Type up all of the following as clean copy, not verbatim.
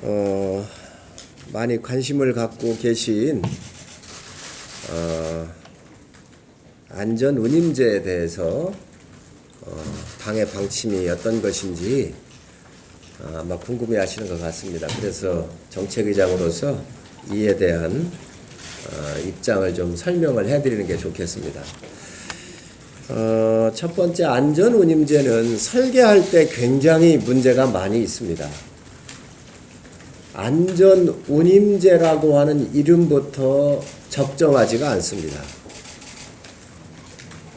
어, 많이 관심을 갖고 계신 안전 운임제에 대해서 당의 방침이 어떤 것인지 아마 궁금해 하시는 것 같습니다. 그래서 정책의장으로서 이에 대한 입장을 좀 설명을 해드리는 게 좋겠습니다. 첫 번째, 안전 운임제는 설계할 때 굉장히 문제가 많이 있습니다. 안전 운임제라고 하는 이름부터 적정하지가 않습니다.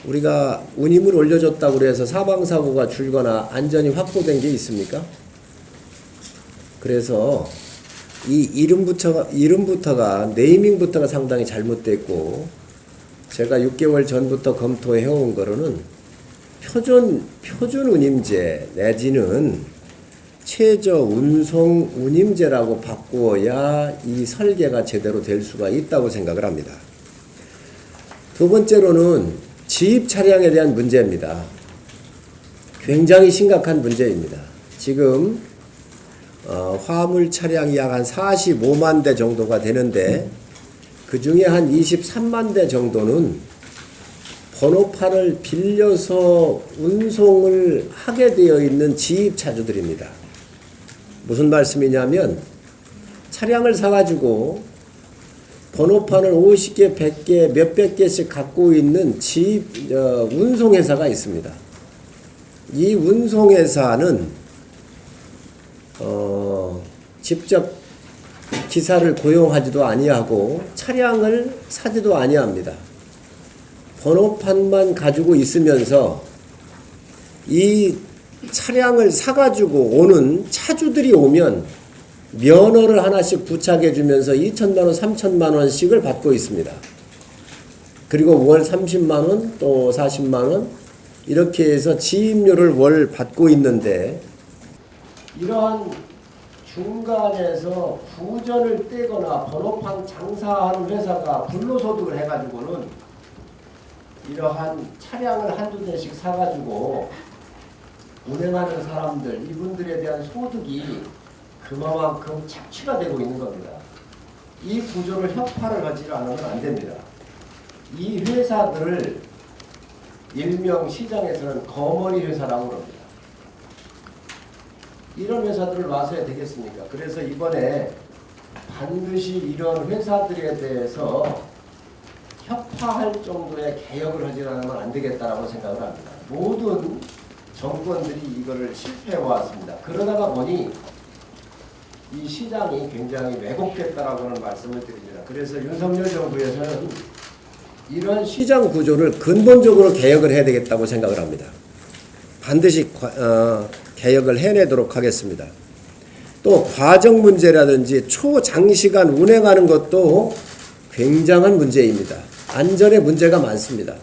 우리가 운임을 올려줬다고 해서 사망사고가 줄거나 안전이 확보된 게 있습니까? 그래서 이 이름부터가 네이밍부터가 상당히 잘못됐고, 제가 6개월 전부터 검토해온 거로는 표준 운임제 내지는 최저 운송 운임제라고 바꾸어야 이 설계가 제대로 될 수가 있다고 생각을 합니다. 두 번째로는 지입 차량에 대한 문제입니다. 굉장히 심각한 문제입니다. 지금 화물 차량이 약 한 45만 대 정도가 되는데, 그 중에 한 23만 대 정도는 번호판을 빌려서 운송을 하게 되어 있는 지입차주들입니다. 무슨 말씀이냐면, 차량을 사가지고 번호판을 50개, 100개, 몇백 개씩 갖고 있는 운송회사가 있습니다. 이 운송회사는 직접 기사를 고용하지도 아니하고 차량을 사지도 아니합니다. 번호판만 가지고 있으면서 이 차량을 사가지고 오는 차주들이 오면 면허를 하나씩 부착해 주면서 2천만 원, 3천만 원씩을 받고 있습니다. 그리고 월 30만 원, 또 40만 원 이렇게 해서 지입료를 월 받고 있는데, 이러한 중간에서 부전을 떼거나 번호판 장사하는 회사가 불로소득을 해가지고는 이러한 차량을 한두 대씩 사가지고 운행하는 사람들, 이분들에 대한 소득이 그만큼 착취가 되고 있는 겁니다. 이 구조를 협파를 하지 않으면 안 됩니다. 이 회사들을 일명 시장에서는 거머리 회사라고 합니다. 이런 회사들을 놔서야 되겠습니까? 그래서 이번에 반드시 이런 회사들에 대해서 협파할 정도의 개혁을 하지 않으면 안 되겠다라고 생각을 합니다. 모든 정권들이 이거를 실패해왔습니다. 그러다가 보니 이 시장이 굉장히 왜곡됐다라고는 말씀을 드립니다. 그래서 윤석열 정부에서는 이런 시장 구조를 근본적으로 개혁을 해야 되겠다고 생각을 합니다. 반드시 개혁을 해내도록 하겠습니다. 또 과정 문제라든지 초장시간 운행하는 것도 굉장한 문제입니다. 안전에 문제가 많습니다.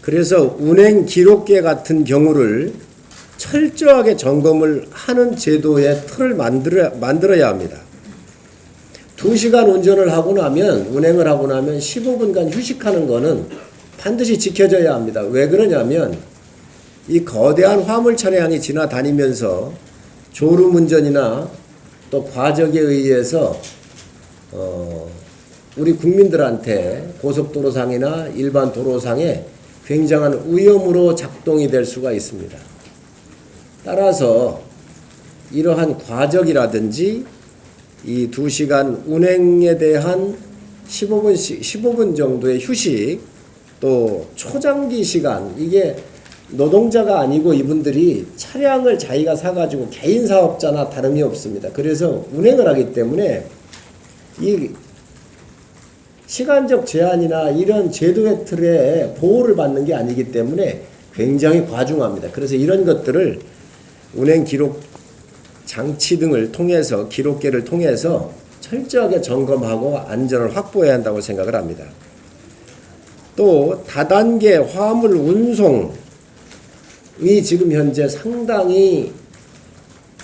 그래서 운행 기록계 같은 경우를 철저하게 점검을 하는 제도의 틀을 만들어야 합니다. 2시간 운전을 하고 나면, 운행을 하고 나면 15분간 휴식하는 거는 반드시 지켜져야 합니다. 왜 그러냐면, 이 거대한 화물 차량이 지나다니면서 졸음운전이나 또 과적에 의해서 우리 국민들한테 고속도로상이나 일반 도로상에 굉장한 위험으로 작동이 될 수가 있습니다. 따라서 이러한 과적이라든지 이 2시간 운행에 대한 15분 정도의 휴식, 또 초장기 시간, 이게 노동자가 아니고 이분들이 차량을 자기가 사가지고 개인 사업자나 다름이 없습니다. 그래서 운행을 하기 때문에 이 시간적 제한이나 이런 제도의 틀에 보호를 받는 게 아니기 때문에 굉장히 과중합니다. 그래서 이런 것들을 운행 기록 장치 등을 통해서, 기록계를 통해서 철저하게 점검하고 안전을 확보해야 한다고 생각을 합니다. 또 다단계 화물 운송이 지금 현재 상당히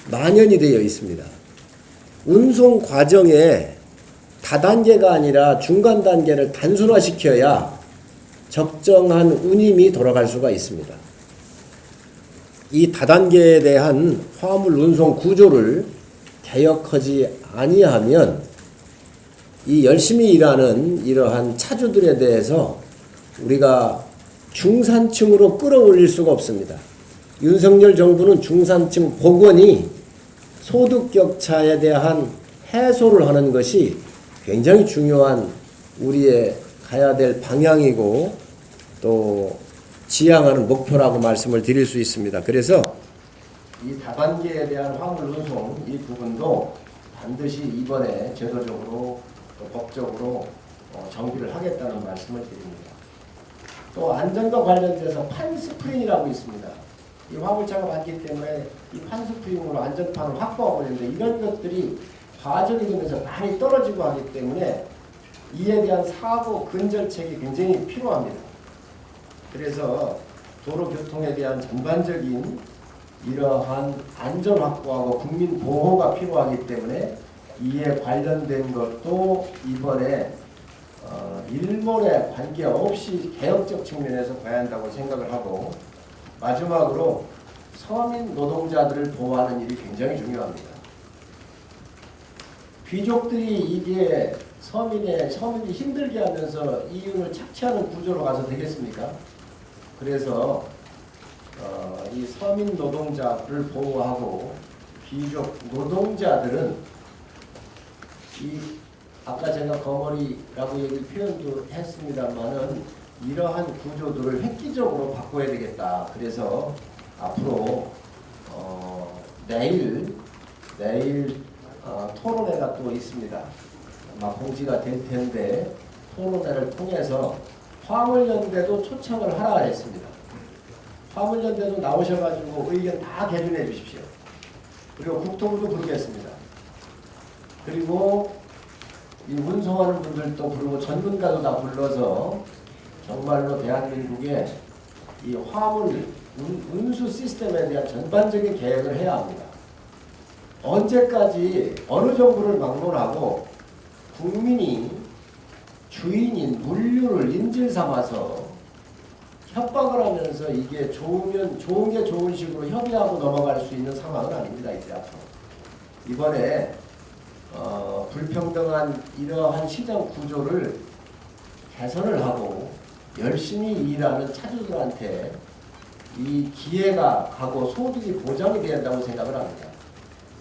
만연이 되어 있습니다. 운송 과정에 다단계가 아니라 중간 단계를 단순화시켜야 적정한 운임이 돌아갈 수가 있습니다. 이 다단계에 대한 화물 운송 구조를 개혁하지 아니하면 이 열심히 일하는 이러한 차주들에 대해서 우리가 중산층으로 끌어올릴 수가 없습니다. 윤석열 정부는 중산층 복원이 소득 격차에 대한 해소를 하는 것이 굉장히 중요한 우리의 가야 될 방향이고 또 지향하는 목표라고 말씀을 드릴 수 있습니다. 그래서 이 다단계에 대한 화물 운송 이 부분도 반드시 이번에 제도적으로 또 법적으로 정비를 하겠다는 말씀을 드립니다. 또 안전과 관련돼서 판스프링이라고 있습니다. 이 화물차가 많기 때문에 이 판스프링으로 안전판을 확보하고 있는데 이런 것들이 과정이 되면서 많이 떨어지고 하기 때문에 이에 대한 사고 근절책이 굉장히 필요합니다. 그래서 도로교통에 대한 전반적인 이러한 안전 확보하고 국민 보호가 필요하기 때문에 이에 관련된 것도 이번에 일본에 관계없이 개혁적 측면에서 봐야 한다고 생각을 하고 마지막으로 서민 노동자들을 보호하는 일이 굉장히 중요합니다. 귀족들이 이게 서민이 힘들게 하면서 이윤을 착취하는 구조로 가서 되겠습니까? 그래서 이 서민 노동자를 보호하고 귀족 노동자들은 이 아까 제가 거머리라고 얘기 표현도 했습니다만은 이러한 구조들을 획기적으로 바꿔야 되겠다. 그래서 앞으로 내일 토론회가 또 있습니다. 아마 공지가 될 텐데 토론회를 통해서 화물연대도 초청을 하라 했습니다. 화물연대도 나오셔가지고 의견 다 개진해 주십시오. 그리고 국토부도 부르겠습니다. 그리고 이 운송하는 분들도 부르고 전문가도 다 불러서 정말로 대한민국의 이 화물 운수 시스템에 대한 전반적인 개혁을 해야 합니다. 언제까지 어느 정부를 막론하고 국민이 주인인 물류를 인질 삼아서 협박을 하면서 이게 좋은 게 좋은 식으로 협의하고 넘어갈 수 있는 상황은 아닙니다. 이제 앞으로 이번에 불평등한 이러한 시장 구조를 개선을 하고 열심히 일하는 차주들한테 이 기회가 가고 소득이 보장이 돼야 한다고 생각을 합니다.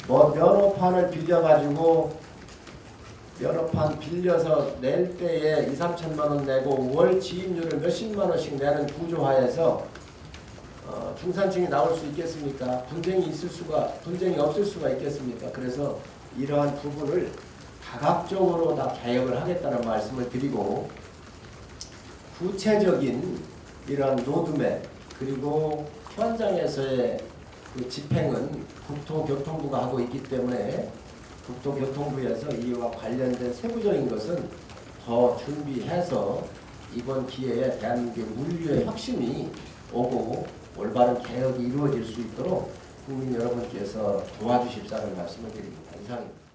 뭐 면허판을 빌려가지고 면허판 빌려서 낼 때에 2~3천만 원 내고 월 지입료를 몇십만 원씩 내는 구조하에서 중산층이 나올 수 있겠습니까? 분쟁이 없을 수가 있겠습니까? 그래서 이러한 부분을 다각적으로 다 개혁을 하겠다는 말씀을 드리고 구체적인 이러한 로드맵 그리고 현장에서의 그 집행은 국토교통부가 하고 있기 때문에 국토교통부에서 이와 관련된 세부적인 것은 더 준비해서 이번 기회에 대한민국의 물류의 혁신이 오고 올바른 개혁이 이루어질 수 있도록 국민 여러분께서 도와주십사는 말씀을 드립니다. 이상입니다.